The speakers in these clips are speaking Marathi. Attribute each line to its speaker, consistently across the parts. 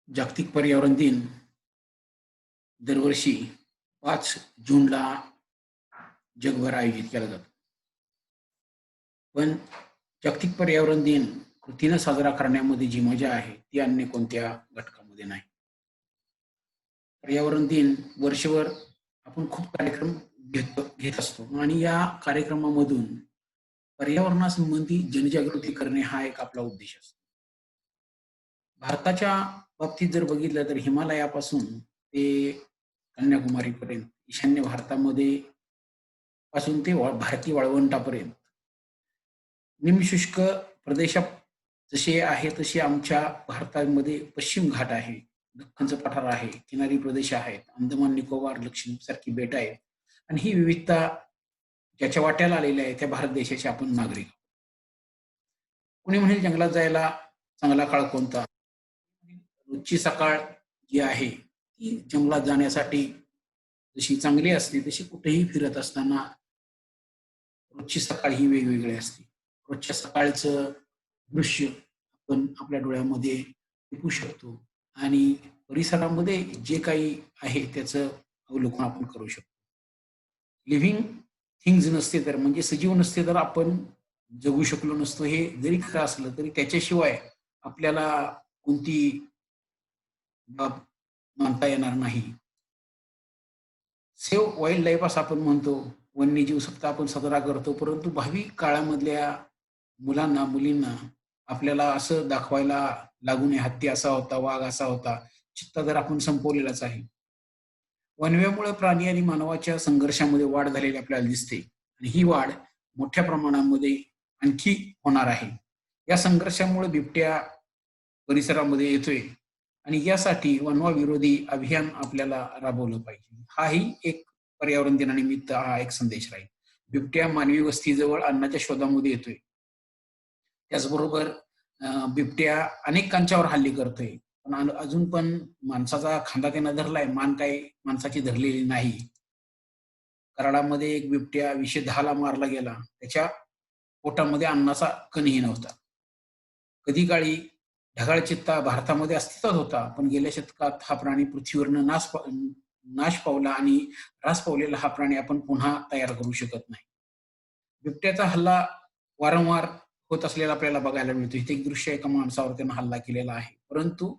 Speaker 1: जागतिक पर्यावरण दिन दरवर्षी 5 जूनला जगभर आयोजित केला जातो. पण जागतिक पर्यावरण दिन कृतीनं साजरा करण्यामध्ये जी मजा आहे, ती अन्य कोणत्या घटकामध्ये नाही. पर्यावरण दिन वर्षभर आपण खूप कार्यक्रम घेत असतो आणि या कार्यक्रमामधून पर्यावरणासंबंधी जनजागृती करणे हा एक आपला उद्देश असतो. भारताच्या बाबतीत जर बघितलं तर हिमालयापासून ते कन्याकुमारीपर्यंत ईशान्य भारतामध्ये पासून ते भारतीय वाळवंटापर्यंत निमशुष्क प्रदेशात जसे आहे तसे आमच्या भारतामध्ये पश्चिम घाट आहे, दख्खनचं पठार आहे, किनारी प्रदेश आहेत, अंदमान निकोबार, लक्षद्वीप सारखी बेट आहेत आणि ही विविधता ज्याच्या वाट्याला आलेली आहे त्या भारत देशाचे आपण नागरिक. कुणी म्हणेल जंगलात जायला चांगला काळ कोणता? रोजची सकाळ जी आहे ती जंगलात जाण्यासाठी जशी चांगली असते तशी कुठेही फिरत असताना रोजची सकाळ ही वेगवेगळी असते. रोजच्या सकाळचं दृश्य आपण आपल्या डोळ्यामध्ये टिपू शकतो आणि परिसरामध्ये जे काही आहे त्याचं अवलोकन आपण करू शकतो. लिव्हिंग थिंग्ज नसते तर म्हणजे सजीव नसते तर आपण जगू शकलो नसतो. हे जरी खरं असलं तरी त्याच्याशिवाय आपल्याला कोणती बाब मानता येणार नाही. सेव्ह वाईल्ड लाईफ असं आपण म्हणतो. वन्यजीव सप्ताह आपण साजरा करतो. परंतु भावी काळामधल्या मुलांना, मुलींना आपल्याला असं दाखवायला लागू नये, हत्ती असा होता, वाघ असा होता. चित्ता तर आपण संपवलेलाच आहे. वणव्यामुळे प्राणी आणि मानवाच्या संघर्षामध्ये वाढ झालेली आपल्याला दिसते आणि ही वाढ मोठ्या प्रमाणामध्ये आणखी होणार आहे. या संघर्षामुळे बिबट्या परिसरामध्ये येतोय आणि यासाठी वणवा विरोधी अभियान आपल्याला राबवलं पाहिजे. हाही एक पर्यावरण दिनानिमित्त हा एक संदेश राहील. बिबट्या मानवी वस्तीजवळ अन्नाच्या शोधामध्ये येतोय. त्याचबरोबर बिबट्या अनेकांच्यावर हल्ले करतोय. पण अजून पण माणसाचा खांदा त्यानं धरलाय, मान काही माणसाची धरलेली नाही. कराडामध्ये एक बिबट्या 210 ला मारला गेला. त्याच्या पोटामध्ये अन्नाचा कणही नव्हता. कधी काळी ढगाळ चित्ता भारतामध्ये अस्तित्वात होता, पण गेल्या शतकात हा प्राणी पृथ्वीवरनं नाश पावला आणि ऱ्हास पावलेला हा प्राणी आपण पुन्हा तयार करू शकत नाही. बिबट्याचा हल्ला वारंवार होत असलेला आपल्याला बघायला मिळतो. इथे एक दृश्य एका माणसावर त्यानं हल्ला केलेला आहे. परंतु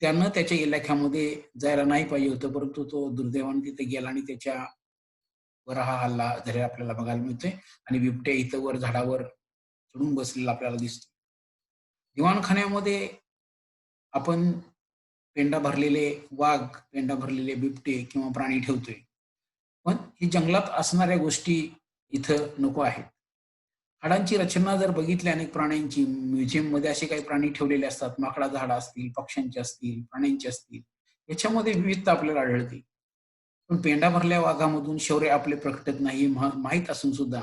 Speaker 1: त्यानं त्याच्या इलाख्यामध्ये जायला नाही पाहिजे होतं, परंतु तो दुर्दैवाने तिथे गेला आणि त्याच्यावर हा हल्ला झालेला आपल्याला बघायला मिळतोय आणि बिबट्या इथं वर झाडावर चढून बसलेला आपल्याला दिसतो. दिवाणखान्यामध्ये आपण पेंडा भरलेले वाघ, पेंडा भरलेले बिबटे किंवा प्राणी ठेवतोय. पण ही जंगलात असणाऱ्या गोष्टी इथं नको आहेत. हाडांची रचना जर बघितली अनेक प्राण्यांची, म्युझियममध्ये असे काही प्राणी ठेवलेले असतात. माकडाचं हाडं असतील, पक्ष्यांची असतील, प्राण्यांची असतील. याच्यामध्ये विविधता आपल्याला आढळते. पण पेंढा भरल्या वाघामधून शौर्य आपले प्रकटत नाही माहीत असून सुद्धा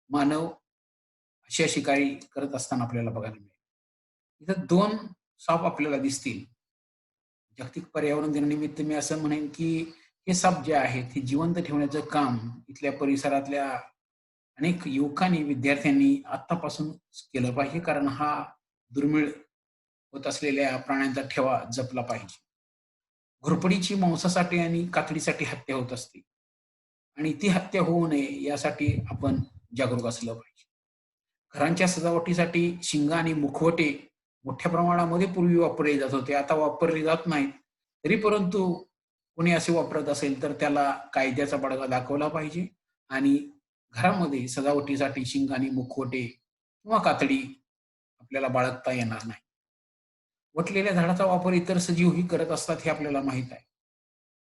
Speaker 1: मानव अशा शिकारी करत असताना आपल्याला बघायला मिळेल. इथं 2 साप आपल्याला दिसतील. जागतिक पर्यावरण दिनानिमित्त मी असं म्हणेन, की हे साप जे आहेत, हे जिवंत ठेवण्याचं काम इथल्या परिसरातल्या अनेक युवकांनी, विद्यार्थ्यांनी आत्तापासून केलं पाहिजे. कारण हा दुर्मिळ होत असलेल्या प्राण्यांचा ठेवा जपला पाहिजे. घोरपडीची मांसासाठी आणि कातडीसाठी हत्या होत असते आणि ती हत्या होऊ नये यासाठी आपण जागरूक असलं पाहिजे. घरांच्या सजावटीसाठी शिंगा आणि मुखवटे मोठ्या प्रमाणामध्ये पूर्वी वापरले जात होते. आता वापरले जात नाहीत. तरी परंतु कोणी असे वापरत असेल तर त्याला कायद्याचा बडगा दाखवला पाहिजे आणि घरामध्ये सजावटीसाठी शिंग आणि मुखवटे किंवा कातडी आपल्याला बाळगता येणार नाही. वटलेल्या झाडाचा वापर इतर सजीवही करत असतात हे आपल्याला माहीत आहे.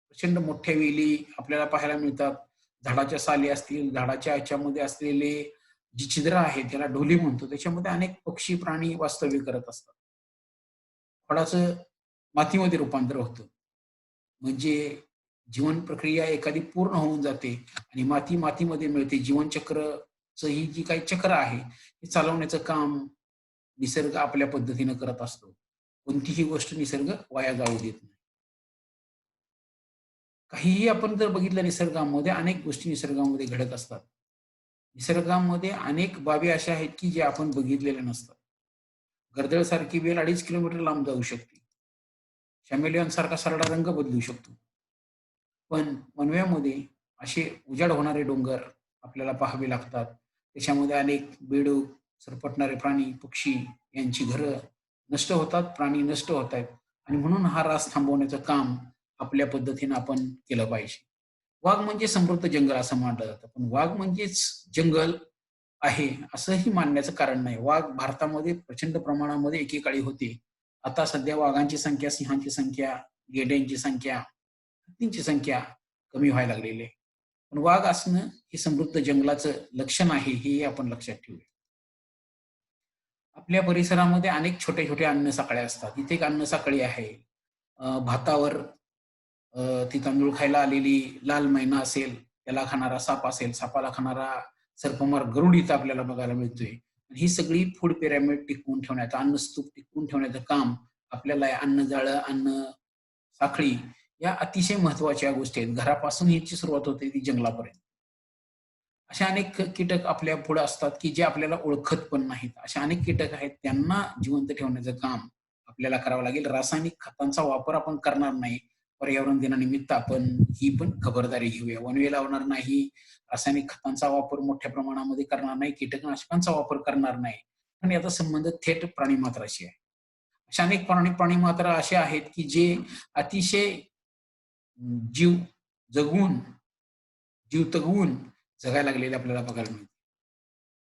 Speaker 1: प्रचंड मोठ्या वेली आपल्याला पाहायला मिळतात. झाडाच्या साली असतील, झाडाच्या ह्याच्यामध्ये असलेले जी छिद्र आहे त्याला ढोली म्हणतो. त्याच्यामध्ये अनेक पक्षी, प्राणी वास्तव्य करत असतात. फळाचं मातीमध्ये रूपांतर होतं. म्हणजे जीवन प्रक्रिया एखादी पूर्ण होऊन जाते आणि माती मातीमध्ये मिळते. जीवनचक्रचं ही जी काही चक्र आहे, हे चालवण्याचं काम निसर्ग आपल्या पद्धतीनं करत असतो. कोणतीही गोष्ट निसर्ग वाया जाऊ देत नाही. काहीही आपण जर बघितलं निसर्गामध्ये अनेक गोष्टी निसर्गामध्ये घडत असतात. निसर्गामध्ये अनेक बाबी अशा आहेत, की ज्या आपण बघितलेल्या नसतात. कर्दळसारखी वेल 2.5 किलोमीटर लांब जाऊ शकते. शॅमेलियन सारखा सरळा रंग बदलू शकतो. पण वणव्यामध्ये असे उजाड होणारे डोंगर आपल्याला पाहावे लागतात. त्याच्यामध्ये अनेक बेडूक, सरपटणारे प्राणी, पक्षी यांची घरं नष्ट होतात, प्राणी नष्ट होत आहेत आणि म्हणून हा ऱ्हास थांबवण्याचं काम आपल्या पद्धतीनं आपण केलं पाहिजे. वाघ म्हणजे समृद्ध जंगल असं मानलं जातं. पण वाघ म्हणजेच जंगल आहे असंही मानण्याचं कारण नाही. वाघ भारतामध्ये प्रचंड प्रमाणामध्ये एकेकाळी होते. आता सध्या वाघांची संख्या, सिंहांची संख्या, गेंड्यांची संख्या, हत्तींची संख्या कमी व्हायला लागलेली आहे. पण वाघ असणं हे समृद्ध जंगलाचं लक्षण आहे, हे आपण लक्षात ठेवूया. आपल्या परिसरामध्ये अनेक छोट्या-छोट्या अन्न-साखळ्या असतात. इथे एक अन्न-साखळी आहे. भातावर ती तांदूळ खायला आलेली लाल मैना असेल, त्याला खाणारा साप असेल, सापाला खाणारा सर्पमार गरुड इथं आपल्याला बघायला मिळतोय. ही सगळी फूड पिरॅमिड टिकवून ठेवण्याचं, अन्नस्तूप टिकवून ठेवण्याचं काम आपल्याला अन्नजाळं, अन्न साखळी या अतिशय महत्त्वाच्या गोष्टी आहेत. घरापासून ह्याची सुरुवात होते ती जंगलापर्यंत. असे अनेक कीटक आपल्या पुढे असतात, की जे आपल्याला ओळखत पण नाहीत. असे अनेक कीटक आहेत, त्यांना जिवंत ठेवण्याचं काम आपल्याला करावं लागेल. रासायनिक खतांचा वापर आपण करणार नाही. पर्यावरण दिनानिमित्त आपण ही पण खबरदारी घेऊया. वणवे लावणार नाही, रासायनिक खतांचा वापर मोठ्या प्रमाणामध्ये करणार नाही, कीटकनाशकांचा वापर करणार नाही. पण याचा संबंध थेट प्राणीमात्राशी आहे. अशा अनेक प्राणीमात्रा असे आहेत, की जे अतिशय जीव जगवून, जीव तगवून जगायला लागलेले आपल्याला बघायला मिळतात.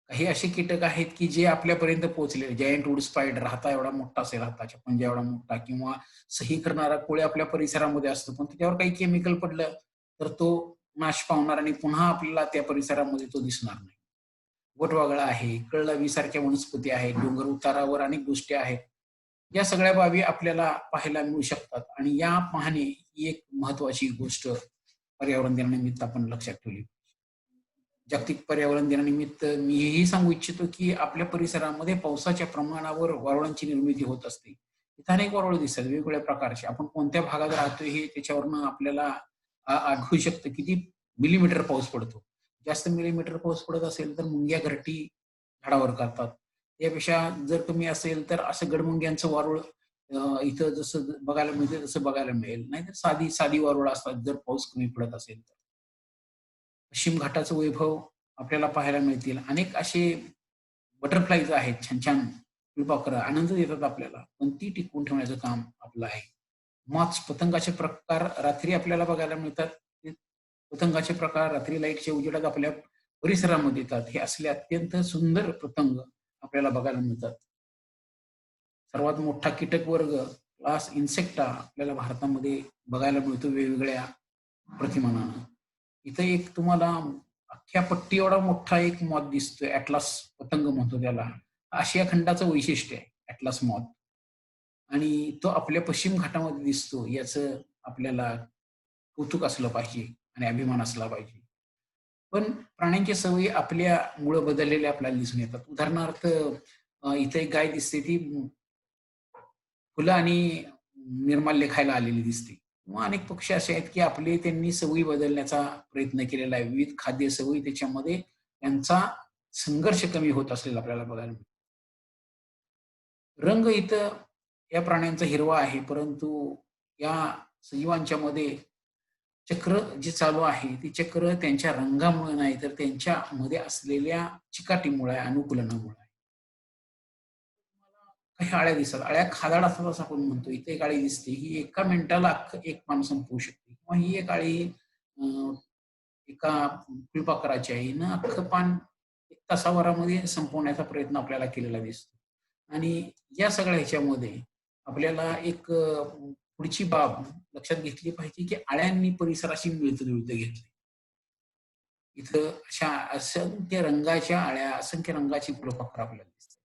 Speaker 1: काही असे कीटक आहेत, की जे आपल्यापर्यंत पोहोचलेले. जायंट वूड स्पायडर हाता एवढा मोठा असेल, हाताच्या पंजा एवढा मोठा किंवा सही करणारा कोळी आपल्या परिसरामध्ये असतो. पण त्याच्यावर काही केमिकल पडलं, तर तो नाश पावणार आणि पुन्हा आपल्याला त्या परिसरामध्ये तो दिसणार नाही. वटवाघळा आहे, कळलावीसारख्या वनस्पती आहेत, डोंगर उतारावर अनेक गोष्टी आहेत. या सगळ्या बाबी आपल्याला पाहायला मिळू शकतात आणि या पाहणे ही एक महत्त्वाची गोष्ट पर्यावरण दिनानिमित्त आपण लक्षात ठेवली. जागतिक पर्यावरण दिनानिमित्त मी हेही सांगू इच्छितो, की आपल्या परिसरामध्ये पावसाच्या प्रमाणावर वारुळांची निर्मिती होत असते. इथं अनेक वारुळ दिसतात वेगवेगळ्या प्रकारचे. आपण कोणत्या भागात राहतोय हे त्याच्यावरनं आपल्याला आढळू शकतं किती मिलीमीटर पाऊस पडतो. जास्त मिलीमीटर पाऊस पडत असेल तर मुंग्या घरटी झाडावर करतात. त्यापेक्षा जर कमी असेल तर असं गडमुंग्यांचं वारुळ इथं जसं बघायला मिळतं तसं बघायला मिळेल. नाहीतर साधी साधी वारुळ असतात जर पाऊस कमी पडत असेल तर. पश्चिम घाटाचं वैभव आपल्याला पाहायला मिळतील. अनेक असे बटरफ्लाईज आहेत छान-छान फुलपाखरं आनंद देतात आपल्याला. पण ती टिकवून ठेवण्याचं काम आपलं आहे. मॉथ्स पतंगाचे प्रकार रात्री आपल्याला बघायला मिळतात. ते पतंगाचे प्रकार रात्री लाईटच्या उजेडात आपल्या परिसरामध्ये येतात. हे असले अत्यंत सुंदर पतंग आपल्याला बघायला मिळतात. सर्वात मोठा कीटक वर्ग क्लास इन्सेक्टा आपल्याला भारतामध्ये बघायला मिळतो वेगवेगळ्या प्रतिमानानं. इथं एक तुम्हाला अख्ख्या पट्टी एवढा मोठा एक मॉथ दिसतोय. ॲटलास पतंग म्हणतो त्याला. आशिया खंडाचं वैशिष्ट्य आहे ॲटलास मॉथ आणि तो आपल्या पश्चिम घाटामध्ये दिसतो याचं आपल्याला कौतुक असलं पाहिजे आणि अभिमान असला पाहिजे. पण प्राण्यांच्या सवयी आपल्यामुळं बदललेल्या आपल्याला दिसून येतात. उदाहरणार्थ इथे एक गाय दिसते ती फुलं आणि निर्माल्य खायला आलेली दिसते. किंवा अनेक पक्षी असे आहेत, की आपले त्यांनी सवयी बदलण्याचा प्रयत्न केलेला आहे. विविध खाद्य सवयी त्याच्यामध्ये त्यांचा संघर्ष कमी होत असलेला आपल्याला बघायला मिळतो. रंग इथं या प्राण्यांचा हिरवा आहे, परंतु या सजीवांच्यामध्ये चक्र जे चालू आहे, ते चक्र त्यांच्या रंगामुळे नाही, तर त्यांच्यामध्ये असलेल्या चिकाटीमुळे आहे, अनुकूलनामुळे आहे. काही अळ्या दिसतात. अळ्या खादाड असतात असं आपण म्हणतो. इथे एक अळी दिसते. ही एका मिनिटाला अख्खं एक पान संपवू शकते किंवा ही एक अळी अ, एका फुलपाखराची आहे. हिनं अख्खं पान 1 तासाभरामध्ये संपवण्याचा प्रयत्न आपल्याला केलेला दिसतो. आणि या सगळ्या ह्याच्यामध्ये आपल्याला एक पुढची बाब लक्षात घेतली पाहिजे, की अळ्यांनी परिसराशी मिळतं-जुळतं घेतलंय. इथं अशा असंख्य रंगाच्या अळ्या, असंख्य रंगाची फुलपाखरं आपल्याला दिसतात.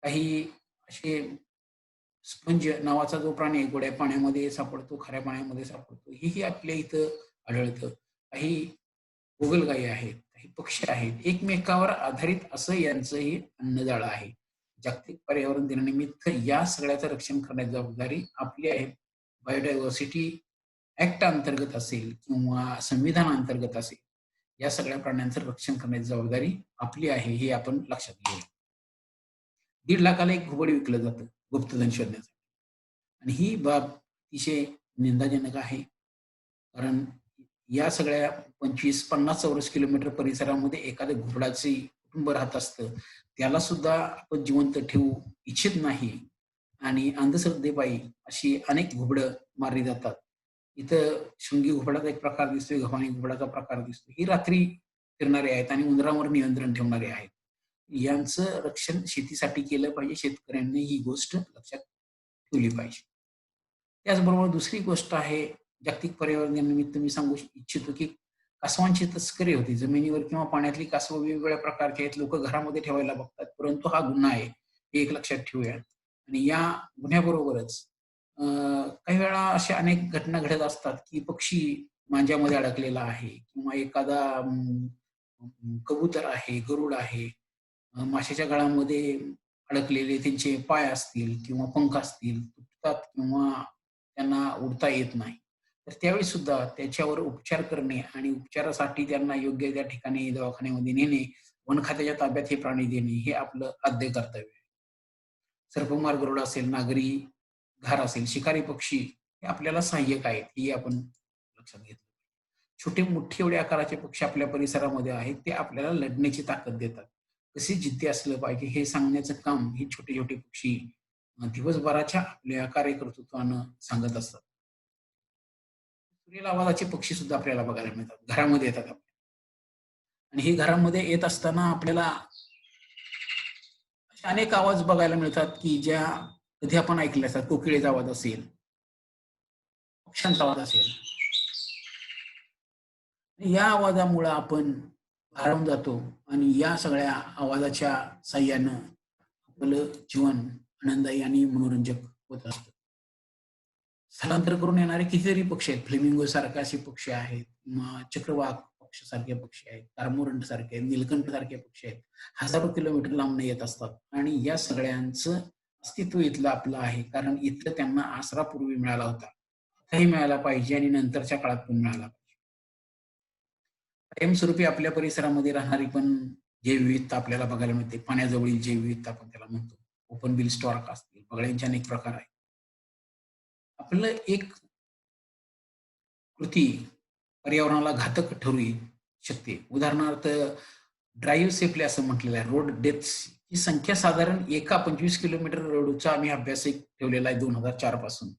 Speaker 1: काही असे स्पंज नावाचा जो प्राणी आहे, गोड्या पाण्यामध्ये सापडतो, खाऱ्या पाण्यामध्ये सापडतो. हेही आपल्या इथं आढळतं. काही गोगलगायी आहेत, काही पक्षी आहेत. एकमेकावर आधारित असं यांचंही अन्नजाळं आहे. जागतिक पर्यावरण दिनानिमित्त या सगळ्याचं रक्षण करण्याची जबाबदारी आपली आहे. बायोडायव्हर्सिटी ॲक्ट अंतर्गत असेल किंवा संविधानाअंतर्गत असेल, या सगळ्या प्राण्यांचं रक्षण करण्याची जबाबदारी आपली आहे, हे आपण लक्षात घेऊया. 1.5 लाखाला एक घुबड विकलं जातं गुप्तधन शोधण्यासाठी आणि ही बाब अतिशय निंदाजनक आहे. कारण या सगळ्या 25-50 चौरस किलोमीटर परिसरामध्ये एखाद्या घुबडाचे कुटुंब राहत असतं. त्याला सुद्धा आपण जिवंत ठेवू इच्छित नाही आणि अंधश्रद्धेपायी अशी अनेक घुबडं मारली जातात. इथं शृंगी घुबडाचा एक प्रकार दिसतोय, गव्हाणी घुबडाचा प्रकार दिसतो. ही रात्री फिरणारे आहेत आणि उंदरांवर नियंत्रण ठेवणारे आहेत. यांचं रक्षण शेतीसाठी केलं पाहिजे. शेतकऱ्यांनी ही गोष्ट लक्षात ठेवली पाहिजे. त्याचबरोबर दुसरी गोष्ट आहे, जागतिक पर्यावरण दिनानिमित्त मी सांगू इच्छितो, की कासवांची तस्करी होती. जमिनीवर किंवा पाण्यातली कासवं वेगवेगळ्या प्रकारची आहेत. लोकं घरामध्ये ठेवायला बघतात, परंतु हा गुन्हा आहे. हे एक लक्षात ठेवूया. आणि या गुन्ह्याबरोबरच काही वेळा अशा अनेक घटना घडत असतात, की पक्षी मांज्यामध्ये अडकलेला आहे किंवा एखादा कबूतर आहे, गरुड आहे, माशाच्या गळामध्ये अडकलेले त्यांचे पाय असतील किंवा पंख असतील, तुटतात किंवा त्यांना उडता येत नाही. तर त्यावेळी सुद्धा त्याच्यावर उपचार करणे आणि उपचारासाठी त्यांना योग्य त्या ठिकाणी दवाखान्यामध्ये नेणे, वन खात्याच्या ताब्यात हे प्राणी देणे, हे आपलं आद्य कर्तव्य आहे. सर्पमार गरुड असेल, नागरी घार असेल, शिकारी पक्षी हे आपल्याला सहाय्यक आहेत, हे आपण लक्षात घेतलं. छोटे-मोठे एवढे आकाराचे पक्षी आपल्या परिसरामध्ये आहेत, ते आपल्याला लढण्याची ताकद देतात. कसे जिद्दी असलं पाहिजे हे सांगण्याचं काम हे छोटे-छोटे पक्षी दिवसभराच्या आपल्या कार्यकर्तृत्वानं सांगत असतात. सुरेल आवाजाचे पक्षी सुद्धा आपल्याला बघायला मिळतात. घरामध्ये येतात आपल्या आणि हे घरामध्ये येत असताना आपल्याला असे अनेक आवाज बघायला मिळतात, की ज्या कधी आपण ऐकले असतात. कोकिळेचा आवाज असेल, पक्ष्यांचा आवाज असेल. या आवाजामुळं आपण भारावून जातो आणि या सगळ्या आवाजाच्या साहाय्यानं आपलं जीवन आनंददायी आणि मनोरंजक होत असतं. स्थलांतर करून येणारे कितीतरी पक्षी आहेत. फ्लेमिंगो सारखे असे पक्षी आहेत किंवा चक्रवाक पक्षासारखे पक्षी आहेत, कार्मोरंट सारखे, नीलकंठ सारखे पक्षी आहेत. हजारो किलोमीटर लांबून येत असतात आणि या सगळ्यांचं अस्तित्व इथलं आपलं आहे. कारण इथं त्यांना आसरा पूर्वी मिळाला होता. आताही मिळाला पाहिजे आणि नंतरच्या काळात पण मिळाला पाहिजे. कायमस्वरूपी आपल्या परिसरामध्ये राहणारी पण जैवविविधता आपल्याला बघायला मिळते. पाण्याजवळील जैवविविधता आपण त्याला म्हणतो. ओपन बिल स्टॉर्क असतील, बगळ्यांचे अनेक प्रकार आहेत. आपलं एक कृती पर्यावरणाला घातक ठरू शकते. उदाहरणार्थ ड्राईव्ह सेफली असं म्हटलेलं आहे. रोड डेथ्स ही संख्या साधारण एका 25 किलोमीटर रोडचा आम्ही अभ्यास एक ठेवलेला आहे 2004 पासून.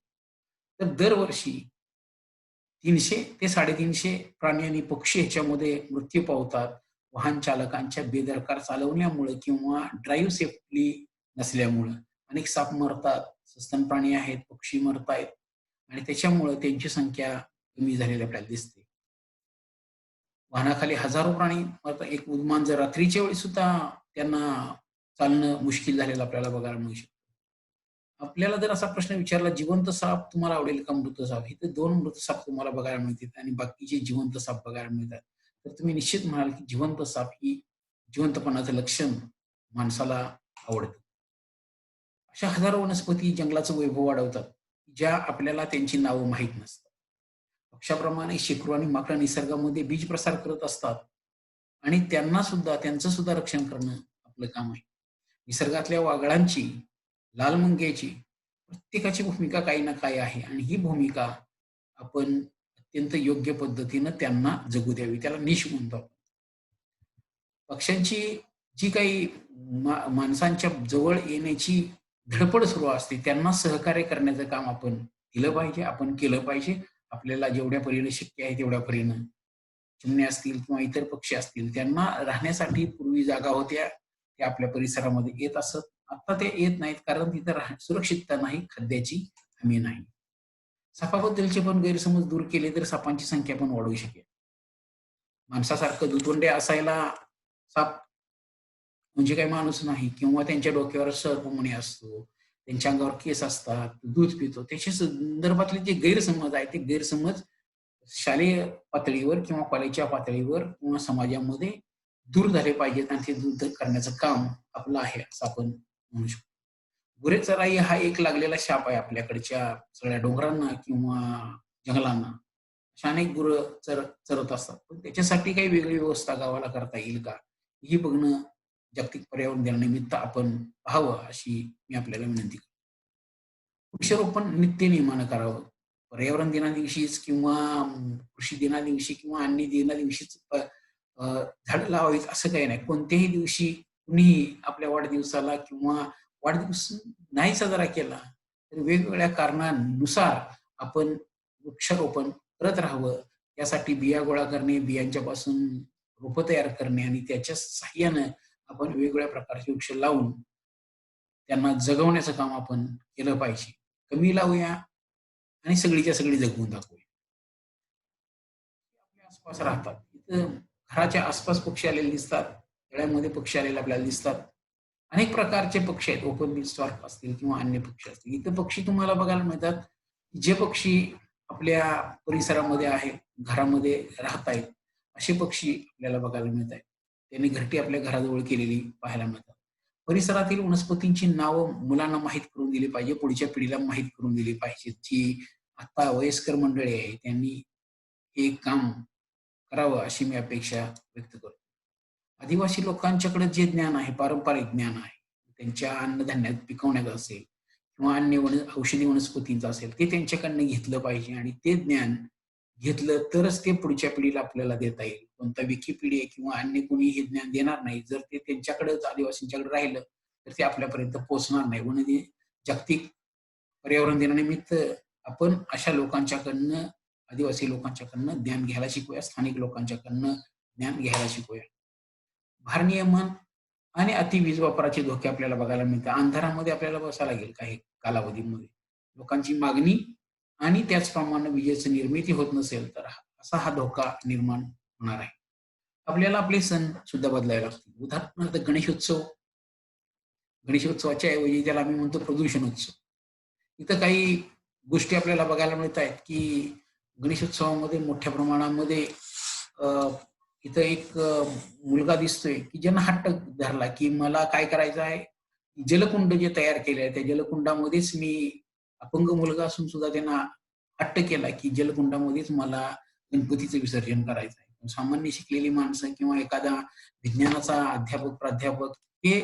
Speaker 1: तर दरवर्षी 300 ते 350 प्राणी आणि पक्षी ह्याच्यामध्ये मृत्यू पावतात. वाहन चालकांच्या बेदरकार चालवण्यामुळे किंवा ड्राईव्ह सेफ्टली नसल्यामुळं. अनेक साप मरतात, सस्तन प्राणी आहेत, पक्षी मरतायत आणि त्याच्यामुळं त्यांची संख्या कमी झालेली आपल्याला दिसते. वाहनाखाली हजारो प्राणी मरतात. एक उद्मान जर रात्रीच्या वेळी सुद्धा त्यांना चालणं मुश्कील झालेलं आपल्याला बघायला मिळू शकतं. आपल्याला जर असा प्रश्न विचारला, जिवंत साप तुम्हाला आवडेल का मृत साप? इथे 2 मृत साप तुम्हाला बघायला मिळतील आणि बाकीचे जिवंत साप बघायला मिळतात. तर तुम्ही निश्चित म्हणाल, की जिवंत साप ही जिवंतपणाचं लक्षण माणसाला आवडतं. अशा हजारो वनस्पती जंगलाचं वैभव वाढवतात, ज्या आपल्याला त्यांची नावं माहीत नसतात. पक्ष्याप्रमाणे शेकरू आणि माकडं निसर्गामध्ये बीज प्रसार करत असतात आणि त्यांना सुद्धा त्यांचं सुद्धा रक्षण करणं आपलं काम आहे. निसर्गातल्या वाघळांची, लाल मुंग्याची प्रत्येकाची भूमिका काही ना काही आहे आणि ही भूमिका आपण अत्यंत योग्य पद्धतीनं त्यांना जगू द्यावी. त्याला निष म्हणतो आपण. पक्ष्यांची जी काही माणसांच्या जवळ येण्याची धडपड सुरू असते, त्यांना सहकार्य करण्याचं काम आपण केलं पाहिजे, आपण केलं पाहिजे. आपल्याला जेवढ्या परीने शक्य आहे तेवढ्या परीनं चिमण्या असतील किंवा इतर पक्षी असतील, त्यांना राहण्यासाठी पूर्वी जागा होत्या. त्या आपल्या परिसरामध्ये येत असत. आता ते येत नाहीत कारण तिथं सुरक्षितता नाही, खाद्याची हमी नाही. सापाबद्दलचे पण गैरसमज दूर केले तर सापांची संख्या पण वाढू शकेल. माणसासारखं दुतोंडे असायला साप म्हणजे काही माणूस नाही किंवा त्यांच्या डोक्यावर सर्पमणी असतो, त्यांच्या अंगावर केस असतात, दूध पितो. त्याच्या संदर्भातले जे गैरसमज आहेत, ते गैरसमज शालेय पातळीवर किंवा कॉलेजच्या पातळीवर किंवा समाजामध्ये दूर झाले पाहिजेत आणि ते दूर करण्याचं काम आपलं आहे, असं आपण म्हणू शकतो. गुरेचराई हा एक लागलेला शाप आहे आपल्याकडच्या सगळ्या डोंगरांना किंवा जंगलांना. अशा अनेक गुरं चरत असतात. पण त्याच्यासाठी काही वेगळी व्यवस्था गावाला करता येईल का? हे बघणं जागतिक पर्यावरण दिनानिमित्त आपण पाहावं, अशी मी आपल्याला विनंती करतो. वृक्षारोपण नित्य नेमानं करावं. पर्यावरण दिनादिवशीच किंवा कृषी दिनादिवशी किंवा अन्य दिनादिवशीच झाडं लावावीत असं काही नाही. कोणत्याही दिवशी कुणीही आपल्या वाढदिवसाला किंवा वाढदिवस नाही साजरा केला, तर वेगवेगळ्या कारणांनुसार आपण वृक्षारोपण करत राहावं. यासाठी बिया गोळा करणे, बियांच्यापासून रोपं तयार करणे आणि त्याच्या सहाय्यानं आपण वेगवेगळ्या प्रकारचे वृक्ष लावून त्यांना जगवण्याचं काम आपण केलं पाहिजे. कमी लावूया आणि सगळीच्या सगळी जगवून दाखवूया. आपल्या आसपास राहतात. इथं घराच्या आसपास पक्षी आलेले दिसतात. तळ्यामध्ये पक्षी आलेले आपल्याला दिसतात. अनेक प्रकारचे पक्षी आहेत. ओपन बिल स्टॉर्क असतील किंवा अन्य पक्षी असतील. इथं पक्षी तुम्हाला बघायला मिळतात. जे पक्षी आपल्या परिसरामध्ये आहेत, घरामध्ये राहत आहेत, असे पक्षी आपल्याला बघायला मिळत आहेत. त्यांनी घरटी आपल्या घराजवळ केलेली पाहायला मिळतात. परिसरातील वनस्पतींची नावं मुलांना माहीत करून दिली पाहिजे. पुढच्या पिढीला माहीत करून दिली पाहिजेत. जी आता वयस्कर मंडळी आहे त्यांनी हे काम करावं अशी मी अपेक्षा व्यक्त करतो. आदिवासी लोकांच्याकडे जे ज्ञान आहे, पारंपरिक ज्ञान आहे, त्यांच्या अन्नधान्यात पिकवण्यात असेल किंवा अन्य औषधी वनस्पतींचं असेल, ते त्यांच्याकडनं घेतलं पाहिजे आणि ते ज्ञान घेतलं तरच ते पुढच्या पिढीला आपल्याला देता येईल. कोणता विकिपीडिया किंवा अन्य कोणी हे ज्ञान देणार नाही. जर ते त्यांच्याकडेच आदिवासींच्याकडे राहिलं, तर ते आपल्यापर्यंत पोहोचणार नाही. म्हणून जागतिक पर्यावरण दिनानिमित्त आपण अशा लोकांच्याकडनं, आदिवासी लोकांच्याकडनं ज्ञान घ्यायला शिकूया. स्थानिक लोकांच्याकडनं ज्ञान घ्यायला शिकूया. भारनियमन आणि अति वीज वापराचे धोके आपल्याला बघायला मिळतात. अंधारामध्ये आपल्याला बसावं लागेल काही कालावधीमध्ये. लोकांची मागणी आणि त्याचप्रमाणे विजेची निर्मिती होत नसेल तर असा हा धोका निर्माण होणार आहे. आपल्याला आपले सण सुद्धा बदलावे लागतील. उदाहरणार्थ गणेशोत्सव. गणेशोत्सवाच्या ऐवजी त्याला आम्ही म्हणतो प्रदूषणोत्सव. इथं काही गोष्टी आपल्याला बघायला मिळत आहेत, की गणेशोत्सवामध्ये मोठ्या प्रमाणामध्ये अ, इथं एक मुलगा दिसतोय, की ज्यानं हट्ट धरला, की मला काय करायचं आहे, जलकुंड जे तयार केले आहे, त्या जलकुंडामध्येच मी अपंग मुलगा असून सुद्धा त्यांना हट्ट केला, की जलकुंडामध्येच मला गणपतीचं विसर्जन करायचं आहे. सामान्य शिकलेली माणसं किंवा एखादा विज्ञानाचा अध्यापक, प्राध्यापक हे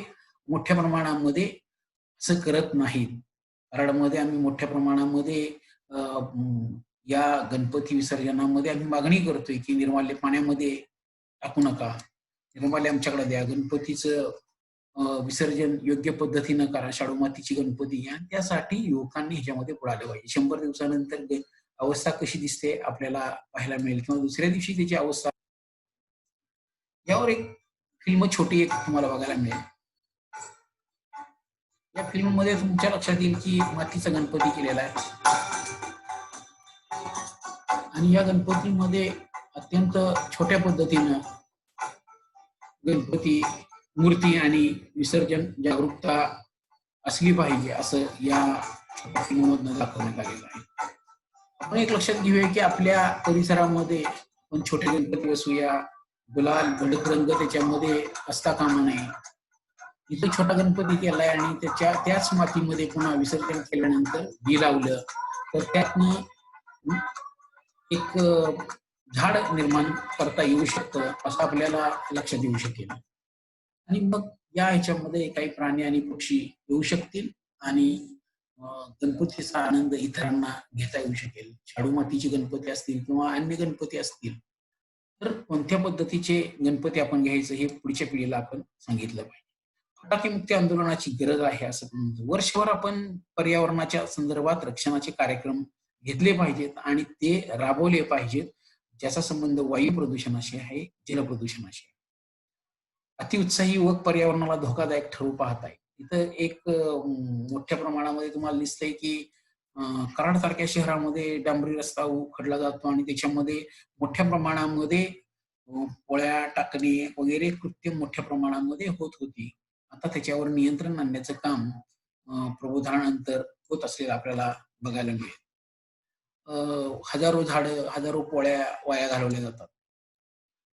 Speaker 1: मोठ्या प्रमाणामध्ये असं करत नाहीत. कराडमध्ये आम्ही मोठ्या प्रमाणामध्ये या गणपती विसर्जनामध्ये आम्ही मागणी करतोय, की निर्माल्य पाण्यामध्ये टाकू नका. निर्माल्य आमच्याकडे द्या. गणपतीचं विसर्जन योग्य पद्धतीनं करा. शाडू मातीची गणपती घ्या. त्यासाठी युवकांनी ह्याच्यामध्ये पुढे आलं पाहिजे. 100 दिवसानंतर अवस्था कशी दिसते आपल्याला पाहायला मिळेल किंवा दुसऱ्या दिवशी त्याची अवस्था यावर एक फिल्म छोटी एक तुम्हाला बघायला मिळेल. या फिल्ममध्ये तुमच्या लक्षात येईल, की मातीचा गणपती केलेला आहे आणि या गणपतीमध्ये अत्यंत छोट्या पद्धतीनं गणपती मूर्ती आणि विसर्जन जागरूकता असली पाहिजे असं या छोट्या फिल्ममधनं दाखवण्यात आलेलं आहे. आपण एक लक्षात घेऊया, की आपल्या परिसरामध्ये आपण छोटे गणपती बसवूया. गुलाल, भडक रंग त्याच्यामध्ये असता कामा नये. इथे छोटा गणपती केलाय आणि त्याच मातीमध्ये पुन्हा विसर्जन केल्यानंतर बी लावलं तर त्यातनं एक झाड निर्माण करता येऊ शकतं असं आपल्याला लक्षात येऊ शकेल. आणि मग या ह्याच्यामध्ये काही प्राणी आणि पक्षी येऊ शकतील आणि गणपतीचा आनंद इतरांना घेता येऊ शकेल. शाडू मातीचे गणपती असतील किंवा अन्य गणपती असतील, तर कोणत्या पद्धतीचे गणपती आपण घ्यायचं हे पुढच्या पिढीला आपण सांगितलं पाहिजे. फटाकेमुक्ती आंदोलनाची गरज आहे असं आपण म्हणतो. वर्षभर आपण पर्यावरणाच्या संदर्भात रक्षणाचे कार्यक्रम घेतले पाहिजेत आणि ते राबवले पाहिजेत. ज्याचा संबंध वायू प्रदूषणाशी आहे, जल प्रदूषणाशी आहे. अतिउत्साही युवक पर्यावरणाला धोकादायक ठरू पाहत आहे. इथं एक मोठ्या प्रमाणामध्ये तुम्हाला दिसतंय, की कराडसारख्या शहरामध्ये डांबरी रस्ता उखडला जातो आणि त्याच्यामध्ये मोठ्या प्रमाणामध्ये पोळ्या टाकणे वगैरे कृत्य मोठ्या प्रमाणामध्ये होत होती. आता त्याच्यावर नियंत्रण आणण्याचं काम प्रबोधनानंतर होत असलेलं आपल्याला बघायला मिळेल. हजारो झाडं, हजारो पोळ्या वाया घालवल्या जातात.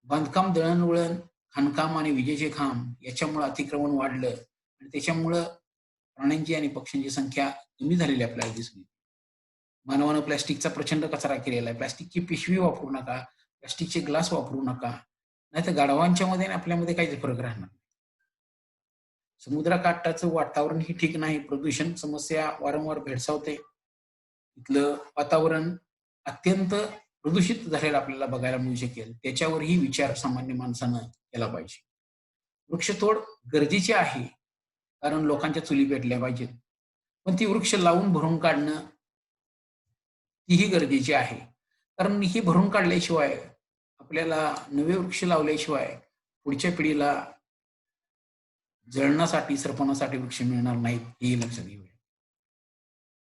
Speaker 1: बांधकाम, दळणवळण, खाणकाम आणि विजेचे खांब याच्यामुळे अतिक्रमण वाढलं आणि त्याच्यामुळं प्राण्यांची आणि पक्ष्यांची संख्या कमी झालेली आपल्याला दिसून येते. मानवानं प्लास्टिकचा प्रचंड कचरा केलेला आहे. प्लास्टिकची पिशवी वापरू नका, प्लास्टिकचे ग्लास वापरू नका. नाहीतर गाढवांच्या मध्ये आणि आपल्यामध्ये काहीच फरक राहणार नाही. समुद्रकाठाचं वातावरण ही ठीक नाही. प्रदूषण समस्या वारंवार भेडसावते. इथलं वातावरण अत्यंत प्रदूषित झालेलं आपल्याला बघायला मिळू शकेल. त्याच्यावरही विचार सामान्य माणसानं केला पाहिजे. वृक्षतोड गरजेची आहे, कारण लोकांच्या चुली पेटल्या पाहिजेत. पण ती वृक्ष लावून भरून काढणं तीही गरजेची आहे. कारण ही भरून काढल्याशिवाय, आपल्याला नवे वृक्ष लावल्याशिवाय पुढच्या पिढीला जळणासाठी, सरपणासाठी वृक्ष मिळणार नाहीत, हेही लक्षात घेऊया.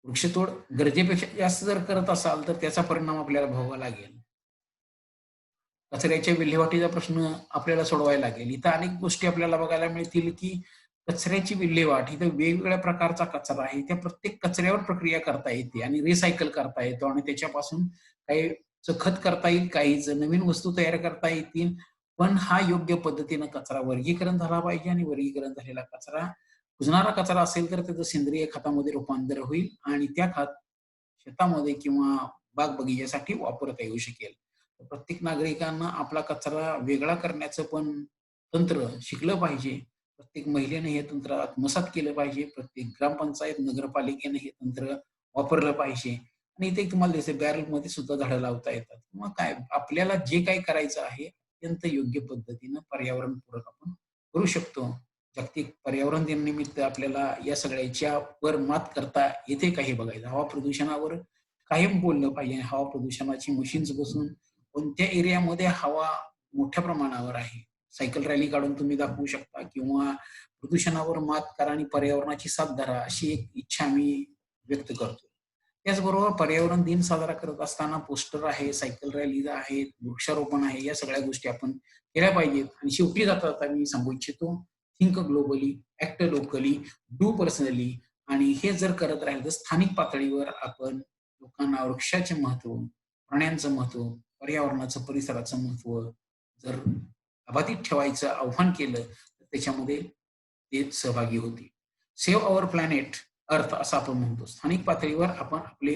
Speaker 1: वृक्षतोड गरजेपेक्षा जास्त जर करत असाल, तर त्याचा परिणाम आपल्याला भोगावा लागेल. कचऱ्याच्या विल्हेवाटीचा प्रश्न आपल्याला सोडवायला लागेल. इथं अनेक गोष्टी आपल्याला बघायला मिळतील, की कचऱ्याची विल्हेवाट, इथं वेगवेगळ्या प्रकारचा कचरा आहे. त्या प्रत्येक कचऱ्यावर प्रक्रिया करता येते आणि रिसायकल करता येतो आणि त्याच्यापासून काही खत करता येईल, काही नवीन वस्तू तयार करता येतील. पण हा योग्य पद्धतीनं कचरा वर्गीकरण झाला पाहिजे आणि वर्गीकरण झालेला कचरा, कुजणारा कचरा असेल तर त्याचं सेंद्रिय खतामध्ये रूपांतर होईल आणि त्या खत शेतामध्ये किंवा बाग बगीच्यासाठी वापरता येऊ शकेल. प्रत्येक नागरिकांना आपला कचरा वेगळा करण्याचं पण तंत्र शिकलं पाहिजे. प्रत्येक महिलेने हे तंत्र आत्मसात केलं पाहिजे. प्रत्येक ग्रामपंचायत, नगरपालिकेने हे तंत्र वापरलं पाहिजे. आणि इथे तुम्हाला दिसेल बॅरलमध्ये सुद्धा झाडं लावता येतात किंवा काय आपल्याला जे काही करायचं आहे, अत्यंत योग्य पद्धतीनं पर्यावरणपूरक आपण करू शकतो. जागतिक पर्यावरण दिनानिमित्त आपल्याला या सगळ्याच्या वर मात करता येते का हे बघायचं. हवा प्रदूषणावर कायम बोललं पाहिजे. हवा प्रदूषणाची मशीन्स बसून कोणत्या एरियामध्ये हवा मोठ्या प्रमाणावर आहे, सायकल रॅली काढून तुम्ही दाखवू शकता किंवा प्रदूषणावर मात करा आणि पर्यावरणाची साथ धरा, अशी एक इच्छा मी व्यक्त करतो. त्याचबरोबर पर्यावरण दिन साजरा करत असताना पोस्टर आहे, सायकल रॅली आहेत, वृक्षारोपण आहे, या सगळ्या गोष्टी आपण केल्या पाहिजेत. आणि शेवटी जाता जाता मी सांगू इच्छितो, think globally, act locally, do personally. आणि हे जर करत राहिलं तर स्थानिक पातळीवर आपण लोकांना वृक्षाचे महत्व, प्राण्यांचं महत्व, पर्यावरणाचं, परिसराचं महत्व जर अबाधित ठेवायचं आव्हान केलं, तर त्याच्यामध्ये ते सहभागी होतील. सेव्ह अवर प्लॅनेट अर्थ असं आपण म्हणतो. स्थानिक पातळीवर आपण आपले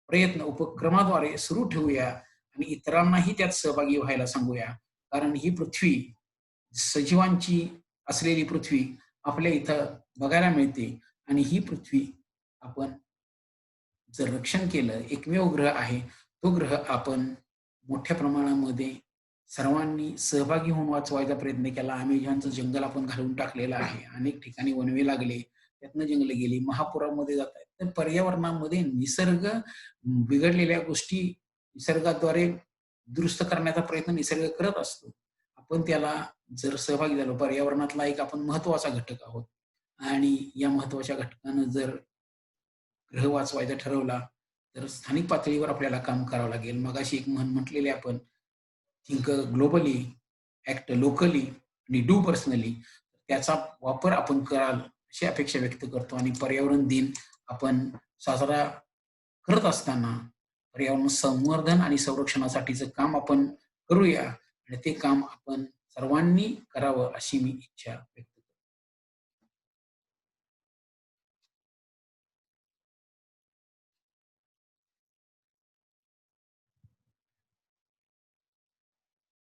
Speaker 1: प्रयत्न उपक्रमाद्वारे सुरू ठेवूया आणि इतरांनाही त्यात सहभागी व्हायला सांगूया. कारण ही पृथ्वी, सजीवांची असलेली पृथ्वी आपल्या इथं बघायला मिळते आणि ही पृथ्वी आपण जर रक्षण केलं, एकमेव ग्रह आहे, तो ग्रह आपण मोठ्या प्रमाणामध्ये सर्वांनी सहभागी होऊन वाचवायचा प्रयत्न केला. अमेझॉनचं जंगल आपण घालवून टाकलेलं आहे. अनेक ठिकाणी वणवे लागले, त्यातनं जंगलं गेली, महापुरामध्ये जात आहेत. तर पर्यावरणामध्ये निसर्ग बिघडलेल्या गोष्टी निसर्गाद्वारे दुरुस्त करण्याचा प्रयत्न निसर्ग करत असतो. आपण त्याला जर सहभागी झालो, पर्यावरणातला एक आपण महत्वाचा घटक आहोत आणि या महत्वाच्या घटकानं जर ग्रह वाचवायचा ठरवला, तर स्थानिक पातळीवर आपल्याला काम करावं लागेल. मगाशी एक म्हण म्हटलेली आपण, थिंक ग्लोबली, ॲक्ट लोकली आणि डू पर्सनली. त्याचा वापर आपण कराल अशी अपेक्षा व्यक्त करतो आणि पर्यावरण दिन आपण साजरा करत असताना पर्यावरण संवर्धन आणि संरक्षणासाठीचं काम आपण करूया आणि ते काम आपण सर्वांनी करावं अशी मी इच्छा व्यक्त